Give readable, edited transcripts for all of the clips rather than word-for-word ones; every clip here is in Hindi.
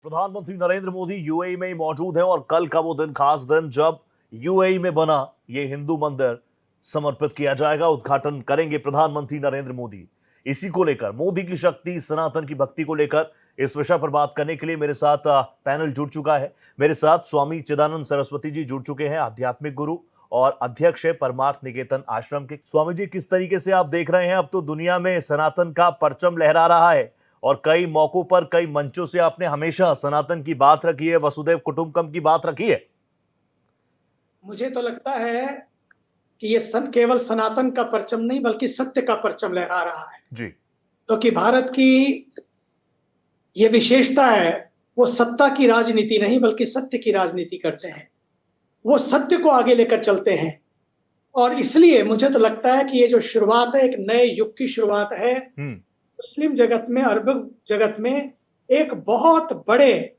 प्रधानमंत्री नरेंद्र मोदी यूएई में मौजूद हैं और कल का वो दिन, खास दिन, जब यूएई में बना ये हिंदू मंदिर समर्पित किया जाएगा। उद्घाटन करेंगे प्रधानमंत्री नरेंद्र मोदी। इसी को लेकर, मोदी की शक्ति, सनातन की भक्ति को लेकर इस विषय पर बात करने के लिए मेरे साथ पैनल जुड़ चुका है। मेरे साथ स्वामी चिदानंद सरस्वती जी जुड़ चुके हैं, आध्यात्मिक गुरु और अध्यक्ष है परमार्थ निकेतन आश्रम के। स्वामी जी, किस तरीके से आप देख रहे हैं, अब तो दुनिया में सनातन का परचम लहरा रहा है और कई मौकों पर, कई मंचों से आपने हमेशा सनातन की बात रखी है, वसुधैव कुटुंबकम की बात रखी है। मुझे तो लगता है कि ये केवल सनातन का परचम नहीं बल्कि सत्य का परचम लहरा रहा है जी। क्योंकि भारत की ये विशेषता है, वो सत्ता की राजनीति नहीं बल्कि सत्य की राजनीति करते हैं। वो सत्य को आगे लेकर चलते हैं और इसलिए मुझे तो लगता है कि ये जो शुरुआत है, एक नए युग की शुरुआत है। मुस्लिम जगत में, अरब जगत में एक बहुत बड़े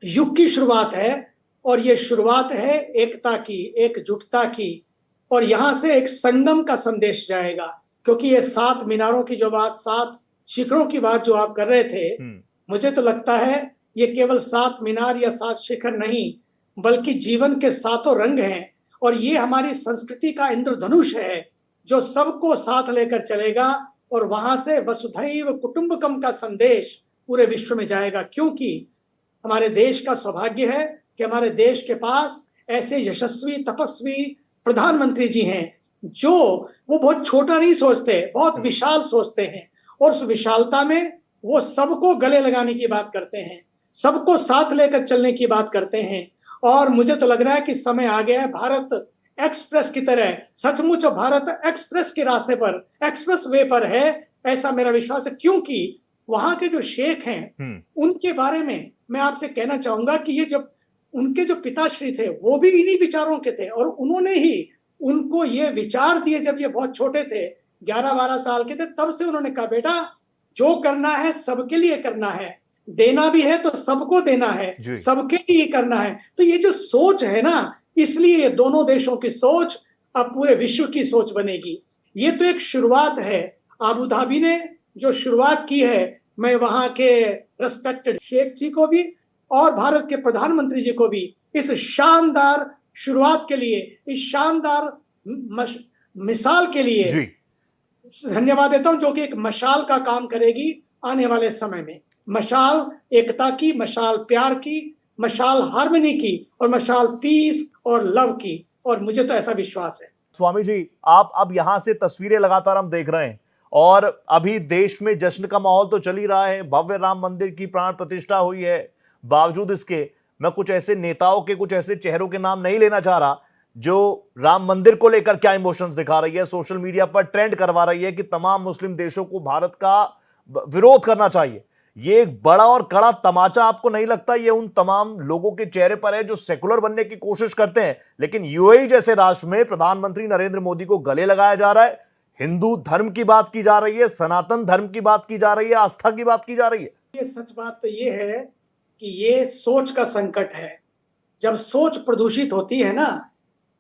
युग की शुरुआत है और ये शुरुआत है एकता की, एकजुटता की, और यहां से एक संगम का संदेश जाएगा। क्योंकि ये 7 मीनारों की जो बात, 7 शिखरों की बात जो आप कर रहे थे, मुझे तो लगता है ये केवल 7 मीनार या 7 शिखर नहीं बल्कि जीवन के 7 रंग हैं और ये हमारी संस्कृति का इंद्रधनुष है जो सबको साथ लेकर चलेगा और वहां से वसुधैव कुटुंबकम का संदेश पूरे विश्व में जाएगा। क्योंकि हमारे देश का सौभाग्य है कि हमारे देश के पास ऐसे यशस्वी, तपस्वी प्रधानमंत्री जी हैं जो वो बहुत छोटा नहीं सोचते, बहुत विशाल सोचते हैं और उस विशालता में वो सबको गले लगाने की बात करते हैं, सबको साथ लेकर चलने की बात करते हैं। और मुझे तो लग रहा है कि समय आ गया है भारत एक्सप्रेस की तरह, सचमुच भारत एक्सप्रेस के रास्ते पर, एक्सप्रेस वे पर है, ऐसा मेरा विश्वास है। क्योंकि वहां के जो शेख हैं उनके बारे में मैं आपसे कहना चाहूंगा कि ये जब उनके जो पिताश्री थे वो भी इन्हीं विचारों के थे और उन्होंने ही उनको ये विचार दिए जब ये बहुत छोटे थे, 11-12 साल के थे, तब से उन्होंने कहा बेटा जो करना है सबके लिए करना है, देना भी है तो सबको देना है, सबके लिए करना है। तो ये जो सोच है ना, इसलिए ये दोनों देशों की सोच अब पूरे विश्व की सोच बनेगी। ये तो एक शुरुआत है। आबू धाबी ने जो शुरुआत की है, मैं वहां के रेस्पेक्टेड शेख जी को भी और भारत के प्रधानमंत्री जी को भी इस शानदार शुरुआत के लिए, इस शानदार मिसाल के लिए धन्यवाद देता हूं, जो कि एक मशाल का काम करेगी आने वाले समय में। मशाल एकता की, मशाल प्यार की, मशाल हार्मनी की और मशाल पीस और लव की, और मुझे तो ऐसा विश्वास है। स्वामी जी, आप अब यहां से तस्वीरें लगातार हम देख रहे हैं और अभी देश में जश्न का माहौल तो चल ही रहा है। भव्य राम मंदिर की प्राण प्रतिष्ठा हुई है। बावजूद इसके, मैं कुछ ऐसे नेताओं के, कुछ ऐसे चेहरों के नाम नहीं लेना चाह रहा जो राम मंदिर को लेकर क्या इमोशंस दिखा रही है, सोशल मीडिया पर ट्रेंड करवा रही है कि तमाम मुस्लिम देशों को भारत का विरोध करना चाहिए। ये एक बड़ा और कड़ा तमाचा आपको नहीं लगता ये उन तमाम लोगों के चेहरे पर है जो सेकुलर बनने की कोशिश करते हैं, लेकिन यूएई जैसे राष्ट्र में प्रधानमंत्री नरेंद्र मोदी को गले लगाया जा रहा है, हिंदू धर्म की बात की जा रही है, सनातन धर्म की बात की जा रही है, आस्था की बात की जा रही है। ये सच बात तो ये है कि ये सोच का संकट है। जब सोच प्रदूषित होती है ना,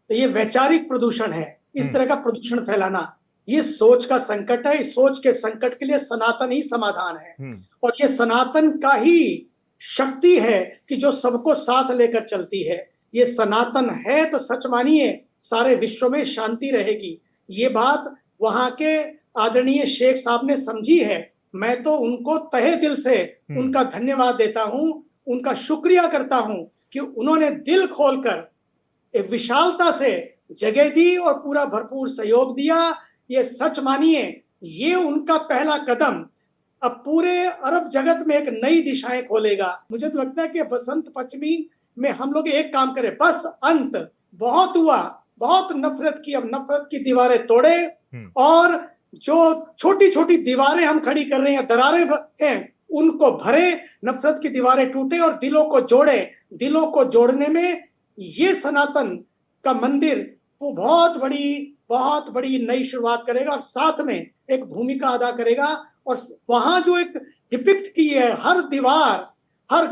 तो ये वैचारिक प्रदूषण है, इस तरह का प्रदूषण फैलाना, ये सोच का संकट है। इस सोच के संकट के लिए सनातन ही समाधान है और ये सनातन का ही शक्ति है कि जो सबको साथ लेकर चलती है। ये सनातन है तो सच मानिए सारे विश्व में शांति रहेगी। ये बात वहां के आदरणीय शेख साहब ने समझी है। मैं तो उनको तहे दिल से उनका धन्यवाद देता हूं, उनका शुक्रिया करता हूं कि उन्होंने दिल खोलकर एक विशालता से जगह दी और पूरा भरपूर सहयोग दिया। ये सच मानिए ये उनका पहला कदम अब पूरे अरब जगत में एक नई दिशाएं खोलेगा। मुझे तो लगता है कि बसंत पंचमी में हम लोग एक काम करें, बस अंत, बहुत हुआ, बहुत नफरत की, अब नफरत की दीवारें तोड़े और जो छोटी छोटी दीवारें हम खड़ी कर रहे हैं, दरारें हैं, उनको भरे, नफरत की दीवारें टूटे और दिलों को जोड़े। दिलों को जोड़ने में ये सनातन का मंदिर वो बहुत बड़ी नई शुरुआत करेगा और साथ में एक भूमिका अदा करेगा। और वहां जो एक डिपिक्ट की है, हर दीवार, हर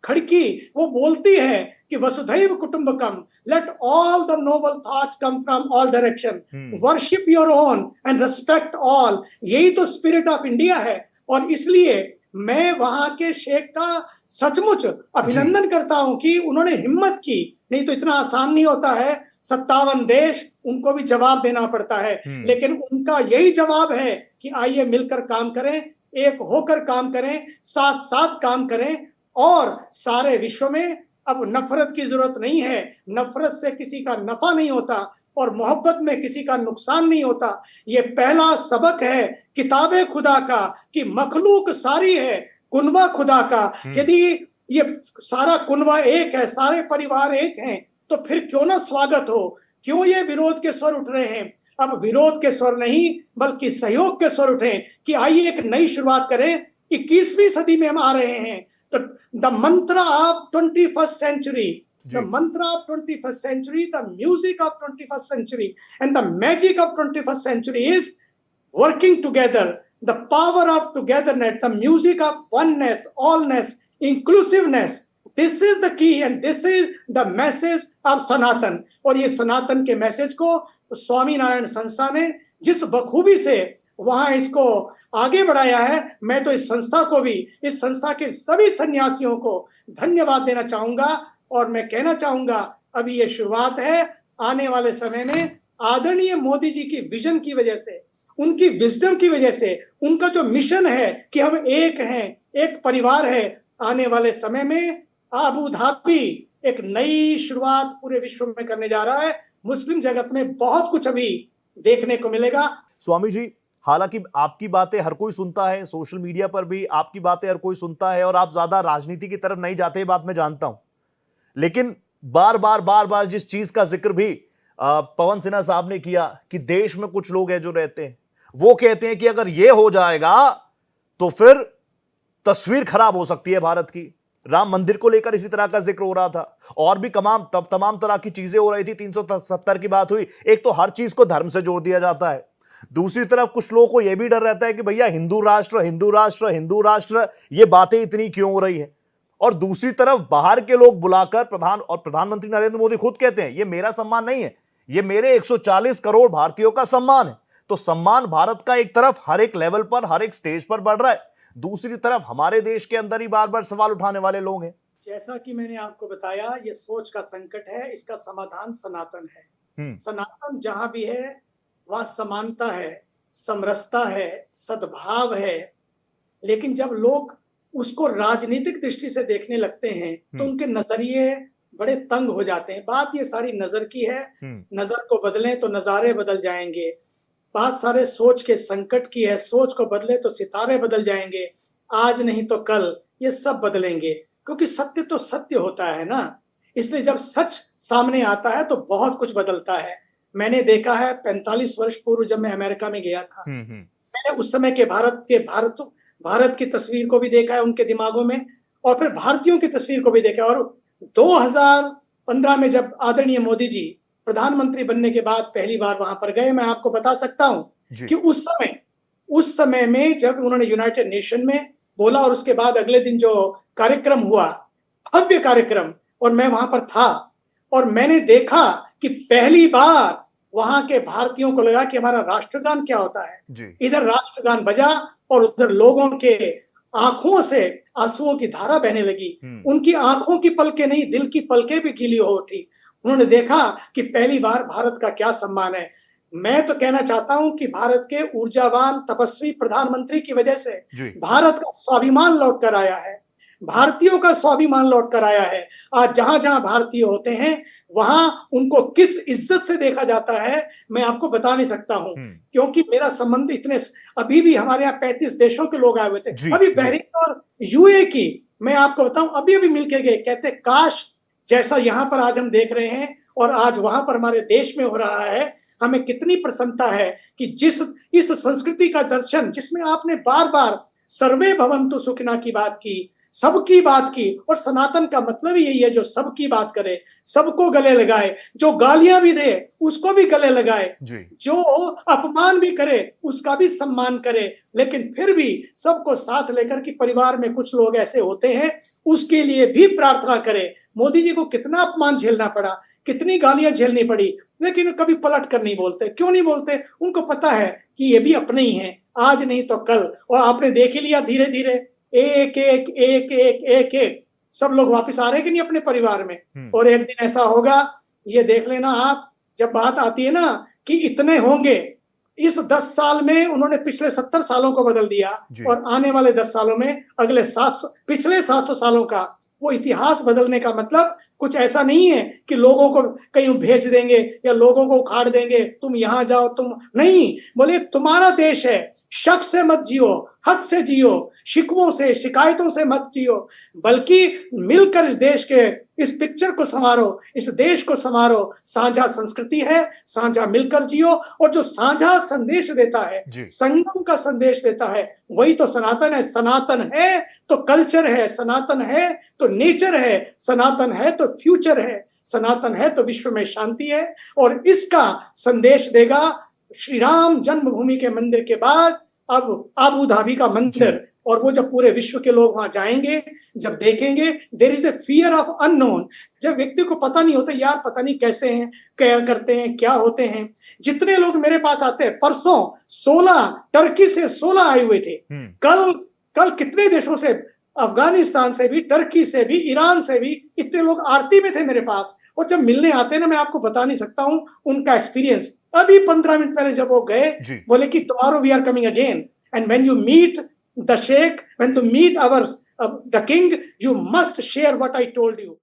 खिड़की, वो बोलती है कि वसुधैव कुटुंबकम, let all the noble thoughts come from all direction, worship your own and respect all. यही तो स्पिरिट ऑफ इंडिया है और इसलिए मैं वहां के शेख का सचमुच अभिनंदन करता हूं कि उन्होंने हिम्मत की। नहीं तो इतना आसान नहीं होता है, 57 देश, उनको भी जवाब देना पड़ता है। लेकिन उनका यही जवाब है कि आइए मिलकर काम करें, एक होकर काम करें, साथ साथ काम करें, और सारे विश्व में अब नफरत की जरूरत नहीं है। नफरत से किसी का नफा नहीं होता और मोहब्बत में किसी का नुकसान नहीं होता। ये पहला सबक है किताबे खुदा का कि मखलूक सारी है, कुनबा खुदा का। यदि ये सारा कुनबा एक है, सारे परिवार एक हैं, तो फिर क्यों ना स्वागत हो, क्यों ये विरोध के स्वर उठ रहे हैं? अब विरोध के स्वर नहीं बल्कि सहयोग के स्वर उठे कि आइए एक नई शुरुआत करें। 21वीं सदी में हम आ रहे हैं, तो द मंत्र of 21st century, the mantra of 21st century, the music of 21st century, and the magic of 21st century is working together. The power of togetherness, the music of oneness, allness, inclusiveness. This is the key and this is the message of सनातन। और ये सनातन के मैसेज को स्वामी नारायण संस्था ने जिस बखूबी से वहां इसको आगे बढ़ाया है, मैं तो इस संस्था को भी, इस संस्था के सभी सन्यासियों को धन्यवाद देना चाहूंगा। और मैं कहना चाहूंगा अभी ये शुरुआत है, आने वाले समय में आदरणीय मोदी जी की विजन की वजह से, उनकी विजडम की वजह से, उनका जो मिशन है कि हम एक हैं, एक परिवार है, आने वाले समय में अबू धाबी एक नई शुरुआत पूरे विश्व में करने जा रहा है। मुस्लिम जगत में बहुत कुछ अभी देखने को मिलेगा। स्वामी जी, हालांकि आपकी बातें हर कोई सुनता है, सोशल मीडिया पर भी आपकी बातें हर कोई सुनता है, और आप ज्यादा राजनीति की तरफ नहीं जाते, ये बात मैं जानता हूं, लेकिन बार बार जिस चीज का जिक्र भी पवन सिन्हा साहब ने किया कि देश में कुछ लोग हैं जो रहते हैं, वो कहते हैं कि अगर ये हो जाएगा तो फिर तस्वीर खराब हो सकती है भारत की। राम मंदिर को लेकर इसी तरह का जिक्र हो रहा था, और भी तमाम तरह की चीजें हो रही थी। 370 की बात हुई। एक तो हर चीज को धर्म से जोड़ दिया जाता है, दूसरी तरफ कुछ लोगों को यह भी डर रहता है कि भैया हिंदू राष्ट्र हिंदू राष्ट्र हिंदू राष्ट्र, ये बातें इतनी क्यों हो रही है। और दूसरी तरफ बाहर के लोग बुलाकर प्रधानमंत्री नरेंद्र मोदी खुद कहते हैं ये मेरा सम्मान नहीं है, ये मेरे 140 करोड़ भारतीयों का सम्मान है। तो सम्मान भारत का एक तरफ हर एक लेवल पर, हर एक स्टेज पर बढ़ रहा है, दूसरी तरफ हमारे देश के अंदर ही बार बार सवाल उठाने वाले लोग हैं। जैसा कि मैंने आपको बताया, ये सोच का संकट है, इसका समाधान सनातन है। सनातन जहां भी है वहां समानता है, समरसता है, सद्भाव है। लेकिन जब लोग उसको राजनीतिक दृष्टि से देखने लगते हैं तो उनके नजरिए बड़े तंग हो जाते हैं। बात ये सारी नजर की है, नजर को बदलें तो नजारे बदल जाएंगे। बात सारे सोच के संकट की है, सोच को बदले तो सितारे बदल जाएंगे। आज नहीं तो कल ये सब बदलेंगे, क्योंकि सत्य तो सत्य होता है ना। इसलिए जब सच सामने आता है तो बहुत कुछ बदलता है। मैंने देखा है 45 वर्ष पूर्व जब मैं अमेरिका में गया था, मैंने उस समय के भारत की तस्वीर को भी देखा है उनके दिमागों में, और फिर भारतीयों की तस्वीर को भी देखा। और 2015 में जब आदरणीय मोदी जी प्रधानमंत्री बनने के बाद पहली बार वहां पर गए, मैं आपको बता सकता हूं कि उस समय में जब उन्होंने यूनाइटेड नेशन में बोला, और उसके बाद अगले दिन जो कार्यक्रम हुआ, भव्य कार्यक्रम, और मैं वहां पर था, और मैंने देखा कि पहली बार वहां के भारतीयों को लगा कि हमारा राष्ट्रगान क्या होता है। इधर राष्ट्रगान बजा और उधर लोगों के आंखों से आंसुओं की धारा बहने लगी। उनकी आंखों की पलकें नहीं, दिल की पलकें भी गीली हो उठी। उन्होंने देखा कि पहली बार भारत का क्या सम्मान है। मैं तो कहना चाहता हूं कि भारत के ऊर्जावान तपस्वी प्रधानमंत्री की वजह से भारत का स्वाभिमान लौट कर आया है, भारतीयों का स्वाभिमान लौट कर आया है। आज जहां जहां भारतीय होते हैं वहां उनको किस इज्जत से देखा जाता है मैं आपको बता नहीं सकता हूं, क्योंकि मेरा संबंध इतने, अभी भी हमारे यहाँ 35 देशों के लोग आए हुए थे। अभी बहरीन और यूए की मैं आपको बताऊं, अभी मिलके गए, कहते काश जैसा यहाँ पर आज हम देख रहे हैं और आज वहां पर हमारे देश में हो रहा है, हमें कितनी प्रसन्नता है कि इस संस्कृति का दर्शन, जिसमें आपने बार बार सर्वे भवन्तु सुखिनः की बात की, सबकी बात की, और सनातन का मतलब ही यही है जो सबकी बात करे, सबको गले लगाए, जो गालियां भी दे उसको भी गले लगाए, जो अपमान भी करे उसका भी सम्मान करे, लेकिन फिर भी सबको साथ लेकर कि परिवार में कुछ लोग ऐसे होते हैं उसके लिए भी प्रार्थना करे। मोदी जी को कितना अपमान झेलना पड़ा, कितनी गालियां झेलनी पड़ी, लेकिन कभी पलट कर नहीं बोलते। क्यों नहीं बोलते? उनको पता है कि ये भी अपने ही हैं, आज नहीं तो कल। और आपने देख ही लिया धीरे धीरे एक एक एक एक एक एक सब लोग वापस आ रहे कि नहीं अपने परिवार में। और एक दिन ऐसा होगा, ये देख लेना आप, जब बात आती है ना कि इतने होंगे, इस 10 साल में उन्होंने पिछले 70 सालों को बदल दिया और आने वाले 10 सालों में अगले 700 पिछले 700 सालों का वो इतिहास बदलने का मतलब कुछ ऐसा नहीं है कि लोगों को कहीं भेज देंगे या लोगों को उखाड़ देंगे, तुम यहां जाओ, तुम नहीं, बोले तुम्हारा देश है, शक से मत जियो, हक से जियो, शिकवों से शिकायतों से मत जियो, बल्कि मिलकर इस देश के इस पिक्चर को संवारो, इस देश को संवारो। साझा संस्कृति है, साझा मिलकर जियो, और जो साझा संदेश देता है, संगम का संदेश देता है, वही तो सनातन है। सनातन है तो कल्चर है, सनातन है तो नेचर है, सनातन है तो फ्यूचर है, सनातन है तो विश्व में शांति है। और इसका संदेश देगा श्री राम जन्मभूमि के मंदिर के बाद अब अबू धाबी का मंदिर। और वो जब पूरे विश्व के लोग वहां जाएंगे, जब देखेंगे, there is a fear of unknown. जब व्यक्ति को पता नहीं होता, यार पता नहीं कैसे हैं, क्या करते हैं, क्या होते हैं। जितने लोग मेरे पास आते हैं, परसों 16 टर्की से 16 आए हुए थे। कल कितने देशों से, अफगानिस्तान से भी, टर्की से भी, ईरान से भी, इतने लोग आरती में थे मेरे पास। और जब मिलने आते हैं ना, मैं आपको बता नहीं सकता हूं उनका एक्सपीरियंस। अभी 15 मिनट पहले जब वो गए, बोले कि tomorrow we are coming again, and when you meet the sheikh, when to meet the king, you must share what I told you.